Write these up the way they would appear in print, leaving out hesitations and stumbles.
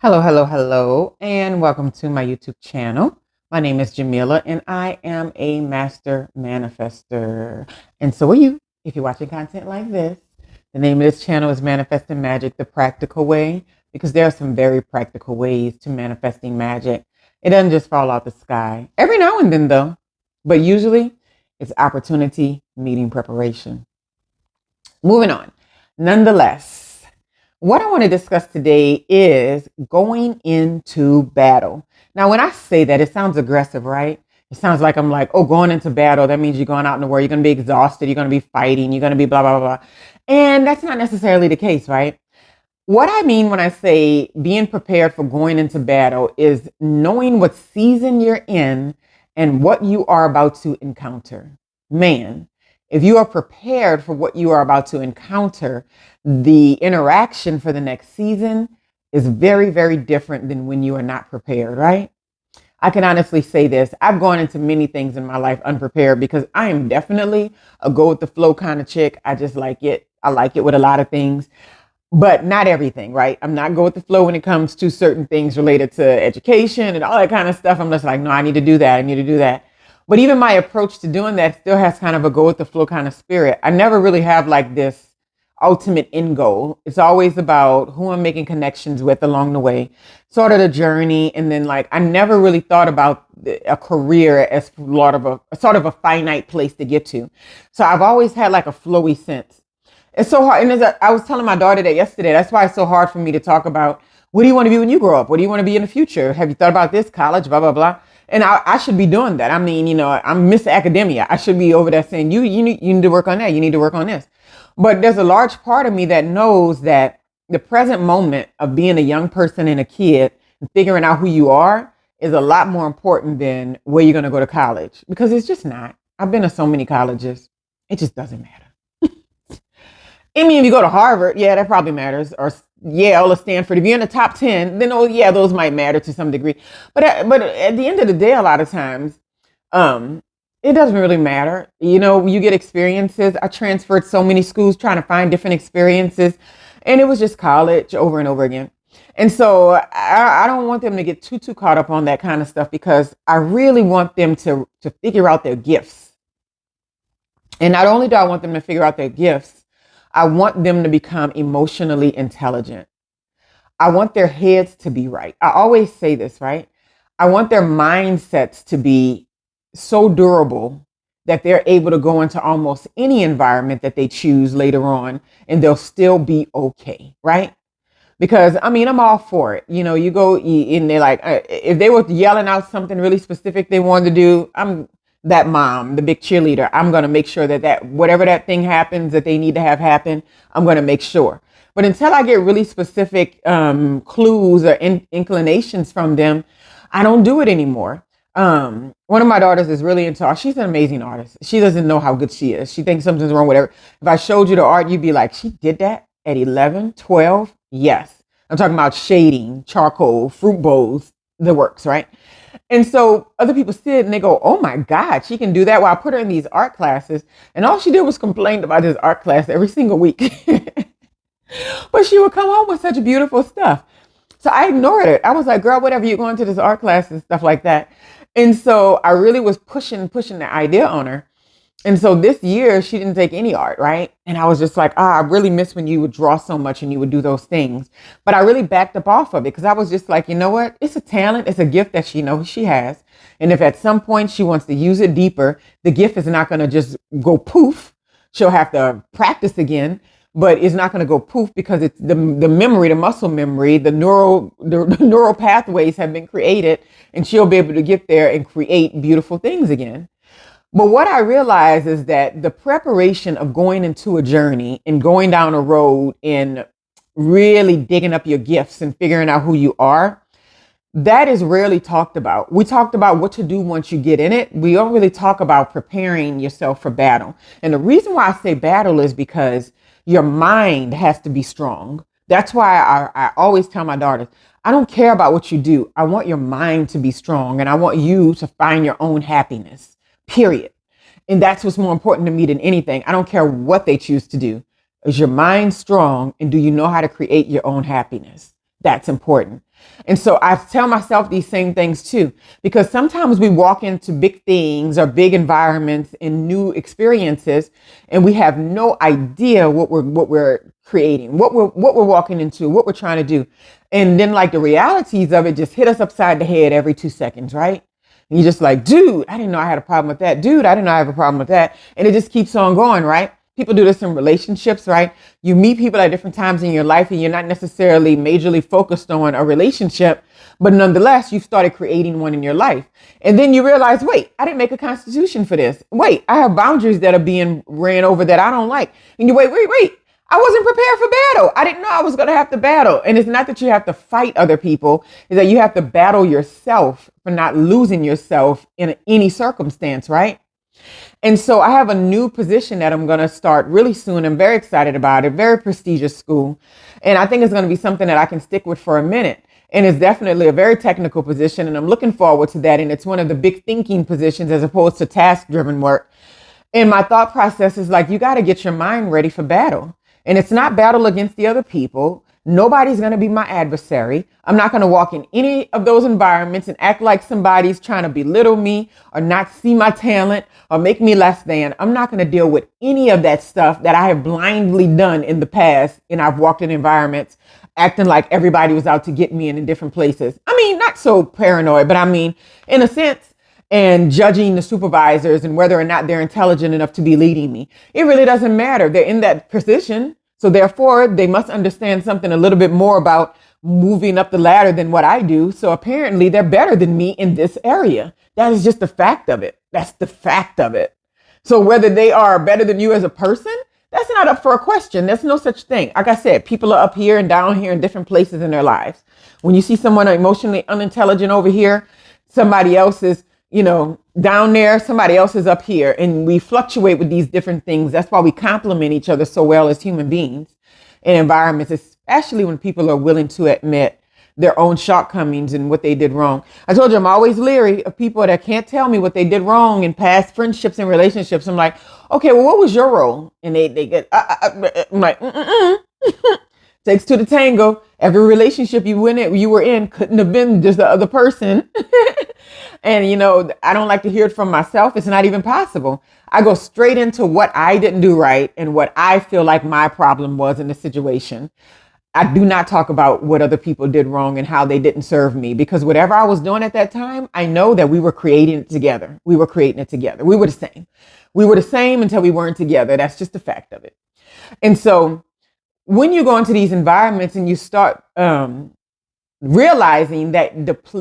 Hello, hello, hello, and welcome to my YouTube channel. My name is Jameelah, and I am a master manifester. And so are you, if you're watching content like this. The name of this channel is Manifesting Magic the Practical Way, because there are some very practical ways to manifesting magic. It doesn't just fall out the sky. Every now and then, though, but usually it's opportunity meeting preparation. Moving on. Nonetheless, what I want to discuss today is going into battle. Now, when I say that, it sounds aggressive, right? It sounds like I'm like, oh, going into battle. That means you're going out in the world. You're going to be exhausted. You're going to be fighting. You're going to be blah, blah, blah. And that's not necessarily the case, right? What I mean when I say being prepared for going into battle is knowing what season you're in and what you are about to encounter. Man, if you are prepared for what you are about to encounter, the interaction for the next season is very, very different than when you are not prepared, right? I can honestly say this. I've gone into many things in my life unprepared because I am definitely a go with the flow kind of chick. I just like it. I like it with a lot of things, but not everything, right? I'm not go with the flow when it comes to certain things related to education and all that kind of stuff. I'm just like, no, I need to do that. I need to do that. But even my approach to doing that still has kind of a go with the flow kind of spirit. I never really have like this ultimate end goal. It's always about who I'm making connections with along the way, sort of the journey. And then like, I never really thought about a career as sort of a finite place to get to. So I've always had like a flowy sense. It's so hard. And I was telling my daughter that yesterday, that's why it's so hard for me to talk about what do you want to be when you grow up? What do you want to be in the future? Have you thought about this? College, blah, blah, blah. And I should be doing that. I mean, I'm Miss Academia. I should be over there saying, you need to work on that. You need to work on this. But there's a large part of me that knows that the present moment of being a young person and a kid and figuring out who you are is a lot more important than where you're going to go to college, because it's just not. I've been to so many colleges. It just doesn't matter. I mean, if you go to Harvard, yeah, that probably matters. Or Yale or Stanford. If you're in the top 10, then, oh, yeah, those might matter to some degree. But at the end of the day, a lot of times, it doesn't really matter. You get experiences. I transferred so many schools trying to find different experiences. And it was just college over and over again. And so I don't want them to get too caught up on that kind of stuff, because I really want them to figure out their gifts. And not only do I want them to figure out their gifts, I want them to become emotionally intelligent. I want their heads to be right. I always say this, right? I want their mindsets to be so durable that they're able to go into almost any environment that they choose later on and they'll still be okay, right? Because I mean, I'm all for it. You go and they're like, if they were yelling out something really specific they wanted to do, I'm that mom, the big cheerleader. I'm going to make sure that whatever that thing happens that they need to have happen, I'm going to make sure. But until I get really specific clues or inclinations from them, I don't do it anymore. One of my daughters is really into art. She's an amazing artist. She doesn't know how good she is. She thinks something's wrong with her. If I showed you the art, you'd be like, she did that at 11, 12? Yes. I'm talking about shading, charcoal, fruit bowls, the works, right? And so other people see it and they go, oh my God, she can do that. Well, I put her in these art classes and all she did was complain about this art class every single week. But she would come home with such beautiful stuff. So I ignored it. I was like, girl, whatever, you're going to this art class and stuff like that. And so I really was pushing the idea on her. And so this year she didn't take any art, right? And I was just like, I really miss when you would draw so much and you would do those things. But I really backed up off of it because I was just like, you know what? It's a talent. It's a gift that she knows she has. And if at some point she wants to use it deeper, the gift is not going to just go poof. She'll have to practice again, but it's not going to go poof because it's the memory, the muscle memory, the neural pathways have been created, and she'll be able to get there and create beautiful things again. But what I realize is that the preparation of going into a journey and going down a road and really digging up your gifts and figuring out who you are, that is rarely talked about. We talked about what to do once you get in it. We don't really talk about preparing yourself for battle. And the reason why I say battle is because your mind has to be strong. That's why I always tell my daughters, I don't care about what you do. I want your mind to be strong and I want you to find your own happiness. Period. And that's what's more important to me than anything. I don't care what they choose to do. Is your mind strong and do you know how to create your own happiness? That's important. And so I tell myself these same things too, because sometimes we walk into big things or big environments and new experiences, and we have no idea what we're creating, what we're walking into, what we're trying to do. And then like the realities of it just hit us upside the head every 2 seconds, right? And you're just like, dude, I didn't know I had a problem with that. Dude, I didn't know I have a problem with that. And it just keeps on going, right? People do this in relationships, right? You meet people at different times in your life and you're not necessarily majorly focused on a relationship, but nonetheless, you've started creating one in your life. And then you realize, wait, I didn't make a constitution for this. Wait, I have boundaries that are being ran over that I don't like. And you wait. I wasn't prepared for battle. I didn't know I was going to have to battle. And it's not that you have to fight other people, it's that you have to battle yourself for not losing yourself in any circumstance, right? And so I have a new position that I'm going to start really soon. I'm very excited about it. Very prestigious school. And I think it's going to be something that I can stick with for a minute. And it's definitely a very technical position. And I'm looking forward to that. And it's one of the big thinking positions as opposed to task driven work. And my thought process is like, you got to get your mind ready for battle. And it's not battle against the other people. Nobody's going to be my adversary. I'm not going to walk in any of those environments and act like somebody's trying to belittle me or not see my talent or make me less than. I'm not going to deal with any of that stuff that I have blindly done in the past. And I've walked in environments acting like everybody was out to get me in different places. I mean, not so paranoid, but I mean, in a sense, and judging the supervisors and whether or not they're intelligent enough to be leading me. It really doesn't matter. They're in that position. So therefore, they must understand something a little bit more about moving up the ladder than what I do. So apparently they're better than me in this area. That is just the fact of it. That's the fact of it. So whether they are better than you as a person, that's not up for a question. There's no such thing. Like I said, people are up here and down here in different places in their lives. When you see someone emotionally unintelligent over here, somebody else is down there, somebody else is up here, and we fluctuate with these different things. That's why we complement each other so well as human beings in environments, especially when people are willing to admit their own shortcomings and what they did wrong. I told you, I'm always leery of people that can't tell me what they did wrong in past friendships and relationships. I'm like, okay, well, what was your role? And they get, I'm like, takes two to tango. Every relationship you were in couldn't have been just the other person. And, I don't like to hear it from myself. It's not even possible. I go straight into what I didn't do right and what I feel like my problem was in the situation. I do not talk about what other people did wrong and how they didn't serve me, because whatever I was doing at that time, I know that we were creating it together. We were creating it together. We were the same. We were the same until we weren't together. That's just the fact of it. And so when you go into these environments and you start realizing that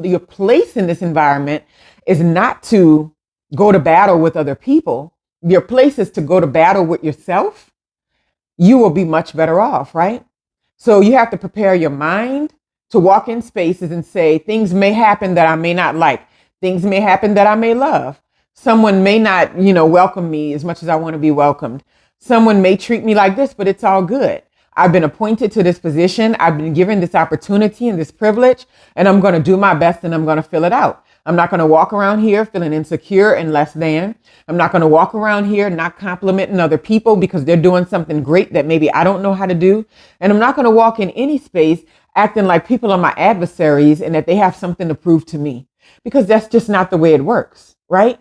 your place in this environment is not to go to battle with other people, your place is to go to battle with yourself, you will be much better off, right? So you have to prepare your mind to walk in spaces and say, things may happen that I may not like. Things may happen that I may love. Someone may not, welcome me as much as I want to be welcomed. Someone may treat me like this, but it's all good. I've been appointed to this position. I've been given this opportunity and this privilege, and I'm going to do my best and I'm going to fill it out. I'm not going to walk around here feeling insecure and less than. I'm not going to walk around here not complimenting other people because they're doing something great that maybe I don't know how to do. And I'm not going to walk in any space acting like people are my adversaries and that they have something to prove to me, because that's just not the way it works, right?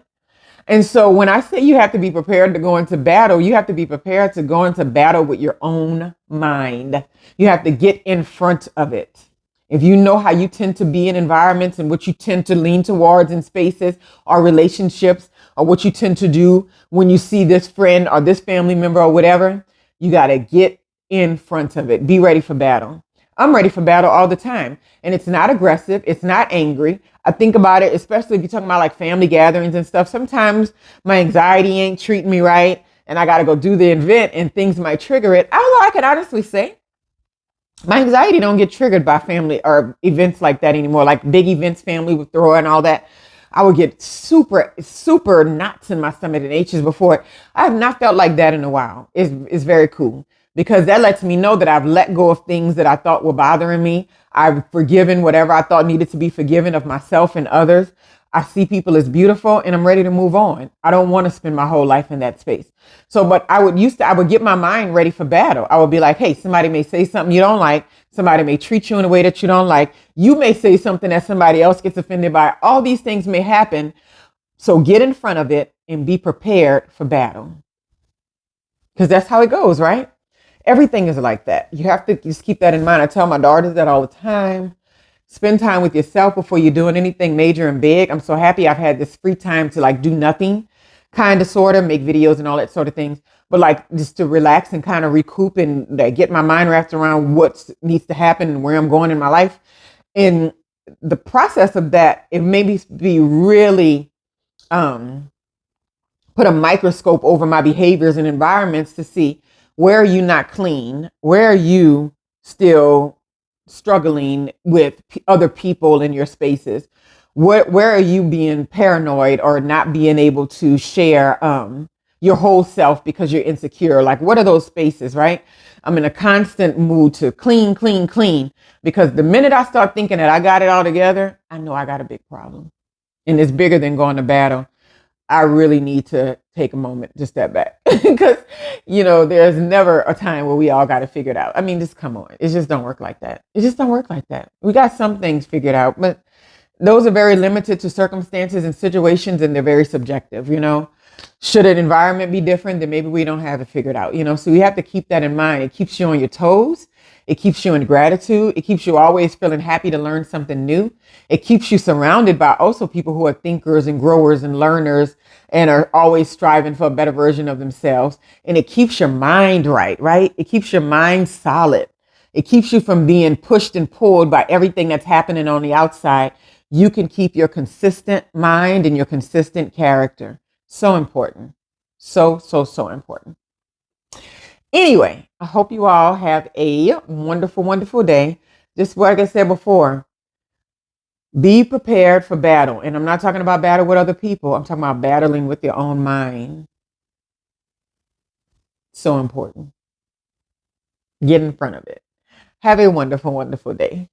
And so when I say you have to be prepared to go into battle, you have to be prepared to go into battle with your own mind. You have to get in front of it. If you know how you tend to be in environments and what you tend to lean towards in spaces or relationships, or what you tend to do when you see this friend or this family member or whatever, you got to get in front of it. Be ready for battle. I'm ready for battle all the time. And it's not aggressive. It's not angry. I think about it, especially if you're talking about like family gatherings and stuff. Sometimes my anxiety ain't treating me right, and I got to go do the event and things might trigger it. Although I can honestly say my anxiety don't get triggered by family or events like that anymore. Like big events, family would throw and all that. I would get super knots in my stomach and H's before. I have not felt like that in a while. It's very cool, because that lets me know that I've let go of things that I thought were bothering me. I've forgiven whatever I thought needed to be forgiven of myself and others. I see people as beautiful and I'm ready to move on. I don't want to spend my whole life in that space. So, but I would get my mind ready for battle. I would be like, hey, somebody may say something you don't like. Somebody may treat you in a way that you don't like. You may say something that somebody else gets offended by. All these things may happen. So get in front of it and be prepared for battle. Because that's how it goes, right? Everything is like that. You have to just keep that in mind. I tell my daughters that all the time. Spend time with yourself before you're doing anything major and big. I'm so happy I've had this free time to like do nothing, kind of, sort of, make videos and all that sort of things. But like just to relax and kind of recoup and get my mind wrapped around what needs to happen and where I'm going in my life. And the process of that, it made me be really um, put a microscope over my behaviors and environments to see, where are you not clean? Where are you still struggling with other people in your spaces? Where are you being paranoid or not being able to share your whole self because you're insecure? Like, what are those spaces, right? I'm in a constant mood to clean, clean, clean, because the minute I start thinking that I got it all together, I know I got a big problem. And it's bigger than going to battle. I really need to take a moment to step back because, there's never a time where we all got it figured out. I mean, just come on. It just don't work like that. It just don't work like that. We got some things figured out, but those are very limited to circumstances and situations, and they're very subjective. Should an environment be different, then maybe we don't have it figured out, so we have to keep that in mind. It keeps you on your toes. It keeps you in gratitude. It keeps you always feeling happy to learn something new. It keeps you surrounded by also people who are thinkers and growers and learners and are always striving for a better version of themselves. And it keeps your mind right? It keeps your mind solid. It keeps you from being pushed and pulled by everything that's happening on the outside. You can keep your consistent mind and your consistent character. So important. So, so, so important. Anyway, I hope you all have a wonderful, wonderful day. Just like I said before, be prepared for battle. And I'm not talking about battle with other people. I'm talking about battling with your own mind. So important. Get in front of it. Have a wonderful, wonderful day.